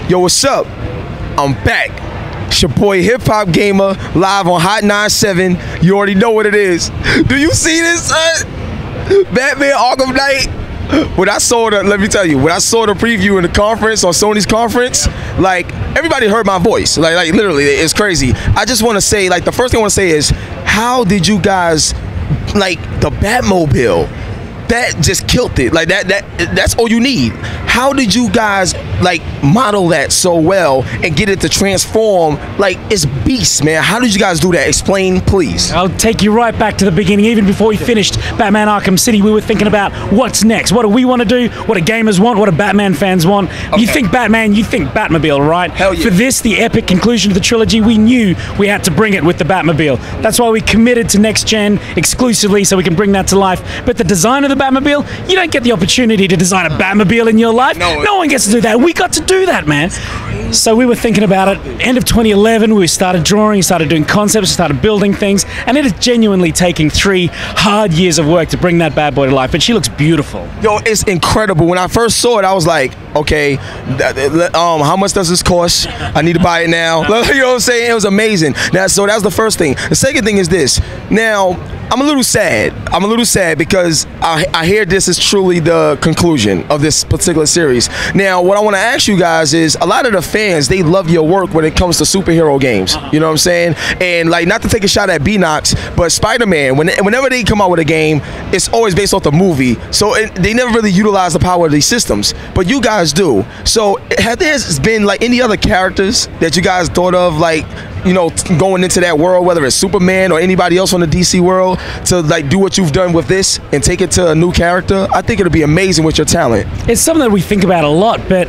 Yo, what's up? I'm back. It's your boy Hip Hop Gamer, live on Hot 97. You already know what it is. Do you see this, son? Batman Arkham Knight. When I saw the, let me tell you, when I saw the preview in the conference, on Sony's conference, like, everybody heard my voice. Like literally, it's crazy. I just want to say, like, the first thing I want to say is, how did you guys, like, the Batmobile? That just killed it. Like that's all you need. How did you guys like model that so well and get it to transform? Like, it's beast, man. How did you guys do that? Explain, please. I'll take you right back to the beginning. Even before we finished Batman Arkham City, we were thinking about what's next. What do we want to do? What do gamers want? What do Batman fans want? Okay. You think Batman, you think Batmobile, right? Hell yeah. For this, the epic conclusion of the trilogy, we knew we had to bring it with the Batmobile. That's why we committed to next gen exclusively, so we can bring that to life. But the design of the Batmobile, you don't get the opportunity to design a Batmobile in your life. No one gets to do that. We got to do that, man. So we were thinking about it. End of 2011, we started drawing, started doing concepts, started building things, and it is genuinely taking 3 hard years of work to bring that bad boy to life. But she looks beautiful. Yo, it's incredible. When I first saw it, I was like, okay, how much does this cost? I need to buy it now. You know what I'm saying? It was amazing. Now, so that's the first thing. The second thing is this. Now, I'm a little sad. I'm a little sad because I hear this is truly the conclusion of this particular series. Now, what I want to ask you guys is, a lot of the fans, they love your work when it comes to superhero games. You know what I'm saying? And like, not to take a shot at B-Nox, but Spider-Man, whenever they come out with a game, it's always based off the movie. So they never really utilize the power of these systems. But you guys do. So have there been like any other characters that you guys thought of, like, you know, going into that world, whether it's Superman or anybody else on the DC world, to like do what you've done with this and take it to a new character? I think it'll be amazing with your talent. It's something that we think about a lot, but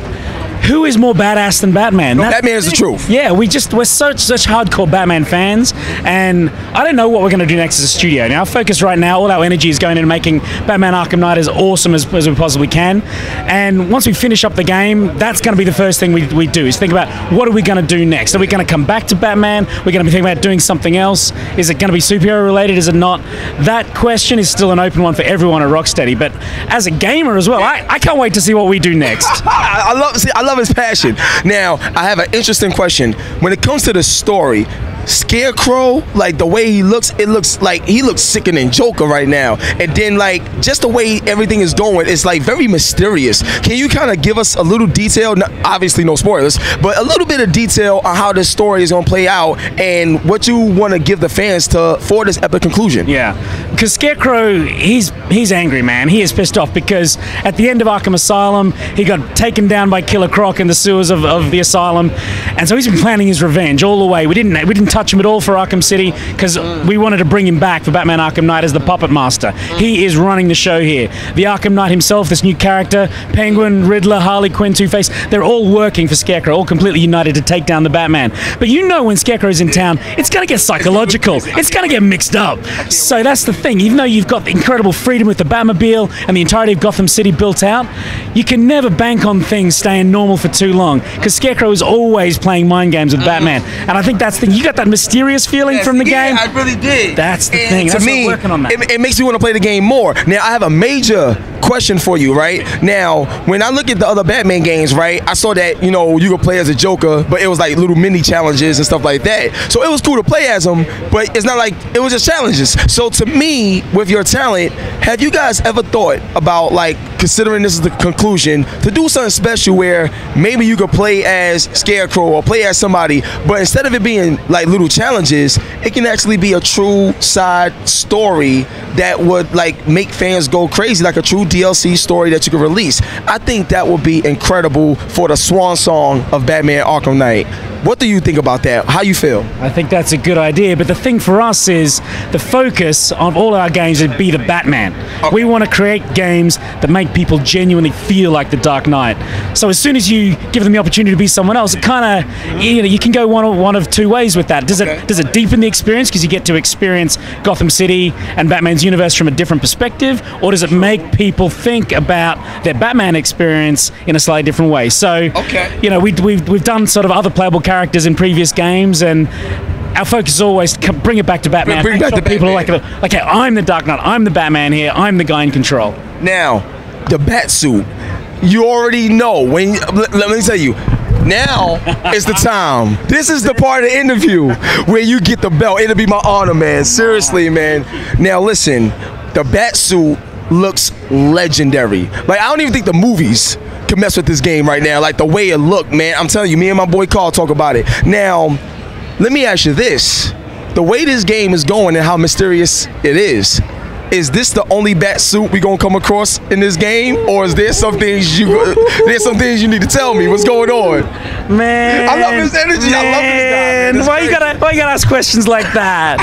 who is more badass than Batman? No, Batman is the truth. Yeah, we're such hardcore Batman fans, and I don't know what we're going to do next as a studio. Now, our focus right now, all our energy is going into making Batman Arkham Knight as awesome as we possibly can. And once we finish up the game, that's going to be the first thing we do, is think about what are we going to do next? Are we going to come back to Batman? We're going to be thinking about doing something else? Is it going to be superhero related? Is it not? That question is still an open one for everyone at Rocksteady. But as a gamer as well, I can't wait to see what we do next. I love his passion. Now, I have an interesting question. When it comes to the story, Scarecrow, like the way he looks, it looks like he looks sickening Joker right now. And then like just the way everything is going, it's like very mysterious. Can you kind of give us a little detail, obviously no spoilers, but a little bit of detail on how this story is going to play out and what you want to give the fans for this epic conclusion? Yeah, because Scarecrow, he's angry, man. He is pissed off because at the end of Arkham Asylum, he got taken down by Killer Croc in the sewers of the asylum, and so he's been planning his revenge all the way. We didn't touch him at all for Arkham City because we wanted to bring him back for Batman Arkham Knight as the puppet master. He is running the show here. The Arkham Knight himself, this new character, Penguin, Riddler, Harley Quinn, Two-Face, they're all working for Scarecrow, all completely united to take down the Batman. But you know when Scarecrow's in town, it's going to get psychological. It's going to get mixed up. So that's the thing. Even though you've got the incredible freedom with the Batmobile and the entirety of Gotham City built out, you can never bank on things staying normal for too long because Scarecrow is always playing mind games with Batman. And I think that's the thing. You got that mysterious feeling from the game. I really did. That's the thing. To me, working on that. It makes me want to play the game more. Now, I have a major question for you, right? Now, when I look at the other Batman games, right, I saw that, you know, you could play as a Joker, but it was like little mini challenges and stuff like that. So it was cool to play as him, but it's not like it was just challenges. So to me, with your talent, have you guys ever thought about, like, considering this is the conclusion, to do something special where maybe you could play as Scarecrow or play as somebody, but instead of it being like little challenges, it can actually be a true side story that would like make fans go crazy, like a true DLC story that you could release? I think that would be incredible for the swan song of Batman Arkham Knight. What do you think about that? How you feel? I think that's a good idea, but the thing for us is the focus on all our games would be the Batman. Okay. We want to create games that make people genuinely feel like the Dark Knight. So as soon as you give them the opportunity to be someone else, it kind of, you know, you can go one of two ways with that. Does it deepen the experience because you get to experience Gotham City and Batman's universe from a different perspective, or does it make people think about their Batman experience in a slightly different way? So, you know, we've done sort of other playable characters in previous games, and our focus is always to bring it back to Batman. Bring back to people Batman. like, hey, I'm the Dark Knight, I'm the Batman here, I'm the guy in control. Now, the Batsuit, you already know when. Let me tell you. Now is the time. This is the part of the interview where you get the belt. It'll be my honor, man. Seriously, man. Now listen, the bat suit looks legendary. Like, I don't even think the movies can mess with this game right now. Like, the way it looked, man. I'm telling you, me and my boy Carl talk about it. Now, let me ask you this. The way this game is going and how mysterious it is this the only bat suit we gonna come across in this game, or is there some things you need to tell me? What's going on? Man, I love his energy. Man. I love this guy. Man. Why you gotta ask questions like that?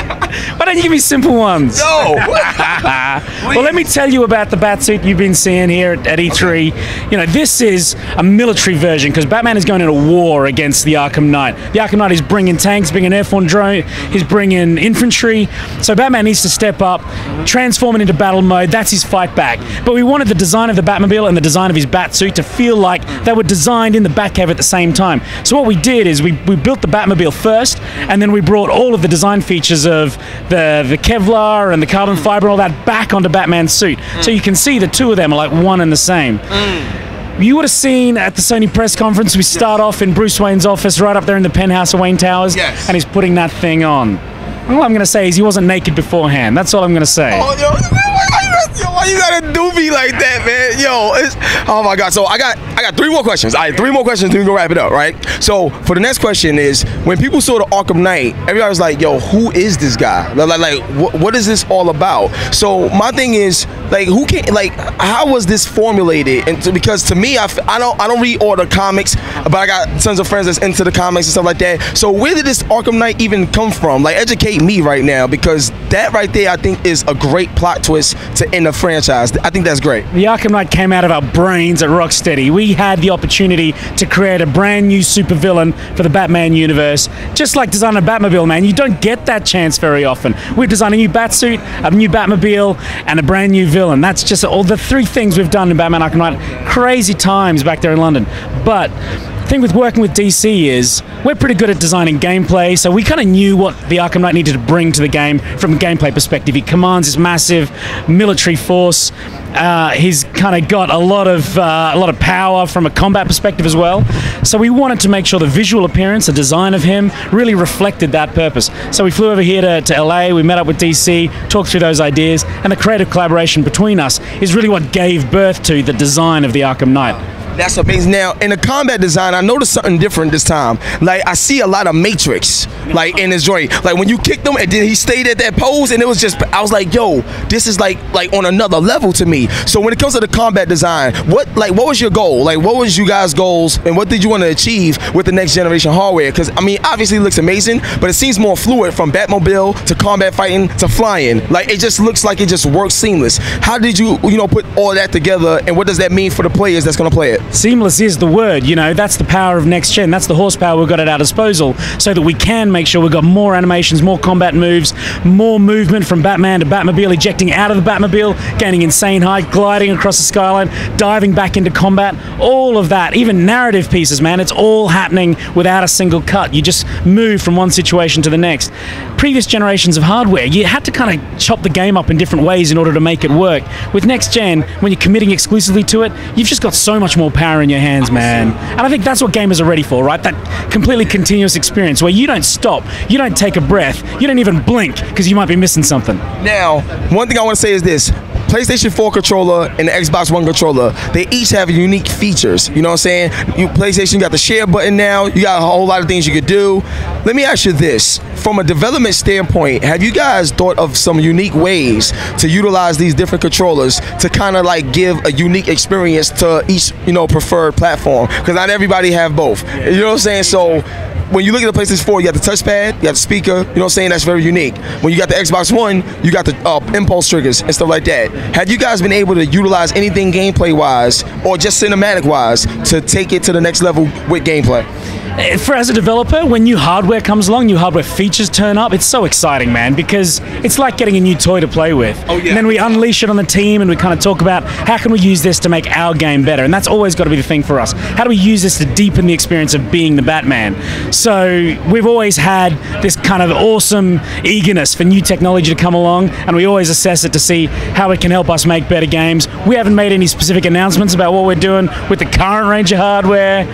Why don't you give me simple ones? No. Well, let me tell you about the Batsuit you've been seeing here at E3. You know, this is a military version because Batman is going into war against the Arkham Knight. The Arkham Knight is bringing tanks, bringing airborne drone, he's bringing infantry. So Batman needs to step up, transform it into battle mode. That's his fight back. But we wanted the design of the Batmobile and the design of his Batsuit to feel like they were designed in the Batcave at the same time. So what we did is we built the Batmobile first, and then we brought all of the design features of the Kevlar and the carbon fiber and all that back onto Batman's suit. So you can see the two of them are like one and the same. You would have seen at the Sony press conference, we start off in Bruce Wayne's office right up there in the penthouse of Wayne Towers, and he's putting that thing on. All I'm going to say is he wasn't naked beforehand. That's all I'm going to say. Oh, why you gotta do me like that, man? Yo, oh my God. So I got 3 more questions. All right, 3 more questions, then we go wrap it up, right? So for the next question is, when people saw the Arkham Knight, everybody was like, yo, who is this guy? Like what is this all about? So my thing is, like, who can, like, how was this formulated? And because to me, I don't read all the comics, but I got tons of friends that's into the comics and stuff like that. So where did this Arkham Knight even come from? Like, educate me right now, because that right there I think is a great plot twist to end the franchise. I think that's great. The Arkham Knight came out of our brains at Rocksteady. We had the opportunity to create a brand new supervillain for the Batman universe. Just like designing a Batmobile, man. You don't get that chance very often. We've designed a new Batsuit, a new Batmobile, and a brand new villain. That's just all the 3 things we've done in Batman Arkham Knight. Crazy times back there in London. But the thing with working with DC is we're pretty good at designing gameplay, so we kind of knew what the Arkham Knight needed to bring to the game from a gameplay perspective. He commands this massive military force. He's kind of got a lot of power from a combat perspective as well. So we wanted to make sure the visual appearance, the design of him, really reflected that purpose. So we flew over here to LA, we met up with DC, talked through those ideas, and the creative collaboration between us is really what gave birth to the design of the Arkham Knight. That's amazing. Now, in the combat design, I noticed something different this time. Like, I see a lot of Matrix, like, in his joint. Like, when you kicked him, and then he stayed at that pose, and it was just, I was like, yo, this is like on another level to me. So when it comes to the combat design, what was your goal? Like, what was you guys' goals, and what did you want to achieve with the next generation hardware? Because, I mean, obviously it looks amazing, but it seems more fluid from Batmobile to combat fighting to flying. Like, it just looks like it just works seamless. How did you put all that together, and what does that mean for the players that's going to play it? Seamless is the word, that's the power of next gen. That's the horsepower we've got at our disposal, so that we can make sure we've got more animations, more combat moves, more movement from Batman to Batmobile, ejecting out of the Batmobile, gaining insane height, gliding across the skyline, diving back into combat, all of that, even narrative pieces, man, it's all happening without a single cut. You just move from one situation to the next. Previous generations of hardware, you had to kind of chop the game up in different ways in order to make it work. With next gen, when you're committing exclusively to it, you've just got so much more power in your hands, man. And I think that's what gamers are ready for, right? That completely continuous experience where you don't stop, you don't take a breath, you don't even blink because you might be missing something. Now, one thing I want to say is this. PlayStation 4 controller and the Xbox One controller, they each have unique features. You know what I'm saying? PlayStation got the share button now. You got a whole lot of things you could do. Let me ask you this. From a development standpoint, have you guys thought of some unique ways to utilize these different controllers to kind of like give a unique experience to each, preferred platform? Because not everybody have both. You know what I'm saying? So when you look at the PlayStation 4, you got the touchpad, you got the speaker, you know what I'm saying? That's very unique. When you got the Xbox One, you got the impulse triggers and stuff like that. Have you guys been able to utilize anything gameplay-wise or just cinematic-wise to take it to the next level with gameplay? As a developer, when new hardware comes along, new hardware features turn up, it's so exciting, man, because it's like getting a new toy to play with. Oh, yeah. And then we unleash it on the team and we kind of talk about how can we use this to make our game better, and that's always got to be the thing for us. How do we use this to deepen the experience of being the Batman? So we've always had this kind of awesome eagerness for new technology to come along, and we always assess it to see how it can help us make better games. We haven't made any specific announcements about what we're doing with the current range of hardware.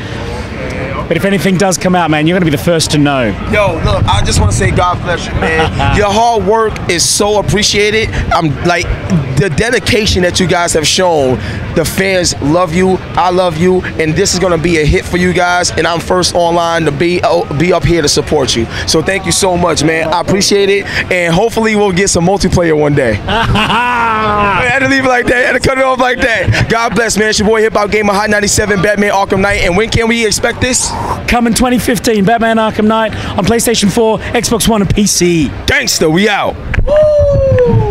But if anything does come out, man, you're going to be the first to know. Yo, look, I just want to say God bless you, man. Your hard work is so appreciated. I'm like, the dedication that you guys have shown, the fans love you, I love you, and this is going to be a hit for you guys, and I'm first online to be up here to support you. So thank you so much, man. I appreciate it, and hopefully we'll get some multiplayer one day. I had to leave it like that. I had to cut it off like that. God bless, man. It's your boy Hip Hop Gamer Hot 97, Batman Arkham Knight. And when can we expect this? Coming 2015, Batman Arkham Knight on PlayStation 4, Xbox One, and PC. Gangsta, we out. Woo!